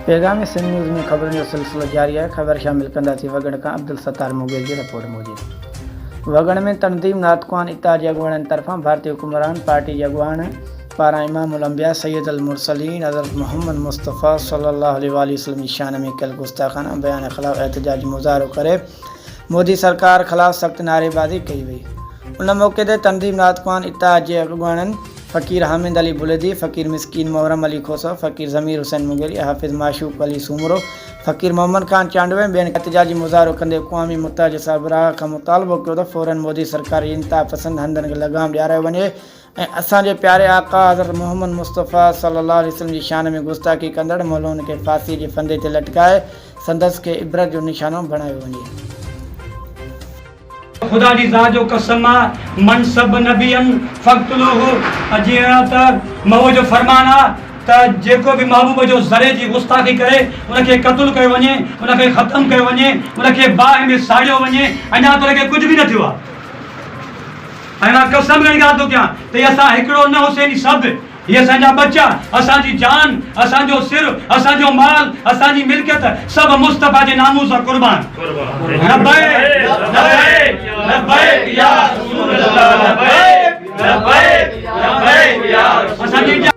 पैगाम सिंध न्यूज़ में खबरों जो सिलसिलो जारी है। खबर शामिल कंदासीं वगण का अब्दुल सत्तार मुगेल की रिपोर्ट मौजूद। वगण में तनज़ीम नातक़वान इत्तेहाद जे अॻुवाणनि तरफ़ां भारतीय हुकुमरान पार्टी जे अॻुवान पारां इमामुल अंबिया सैयद अल मुरसलीन हज़रत मोहम्मद मुस्तफ़ा सल्लल्लाहु अलैहि वसल्लम जी शान में कल गुस्ताखाना बयान ख़िलाफ़ एहतजाजी मुज़ाहिरो करे मोदी सरकार ख़िलाफ़ सख़्त नारेबाज़ी कई वई। उन मौके ते तनज़ीम नातक़वान इत्तेहाद जे अॻुवाणनि फ़कीर हामिद अली बुलेदी, फ़कीर मिस्कीन मोहरम अली खोसा, फ़कीर ज़मीर हुसैन मुगेली, हाफ़िज़ माशूक़ अली सूमरो, फ़कीर मोहम्मद खान चांडवे ॿियनि एहतजाजी मुज़ाहिरो कंदे क़ौमी मुत्तहद सरबराह खां मुतालबो कयो त फ़ौरन मोदी सरकार जी इंतिहा पसंद हंधनि खे लगाम ॾियारायो वञे ऐं असांजे प्यारे आका हज़रत मोहम्मद मुस्तफ़ा सल्लल्लाहु अलैहि वसल्लम जी शान में गुस्ताखी कंदड़ मौलून खे फांसी जे फंदे ते लटकाए संदसि खे इबरत जो निशानो बणायो वञे। खुदा जी ज़ात जो कसम आहे मनसब नबियन फ़क़्तुलूहु जीअं त महबूब जो फरमान आहे त जेको बि महबूब जो ज़रे जी गुस्ताखी करे उनखे क़त्ल कयो वञे, उनखे ख़त्म कयो वञे, उनखे बाहि में साड़ियो वञे। अञा त उनखे कुझु बि न थियो आहे ऐं मां कसम खणी ॻाल्हि थो कयां त असां हिकिड़ो न हुसैनी सभु ये असांजा बच्चा, असांजी जान, असांजो सिर, असांजो माल, असांजी मिल्कियत सब मुस्तफा जे नामूं सां कुर्बान। लब्बैक लब्बैक लब्बैक या रसूल अल्लाह, लब्बैक लब्बैक लब्बैक या रसूल अल्लाह।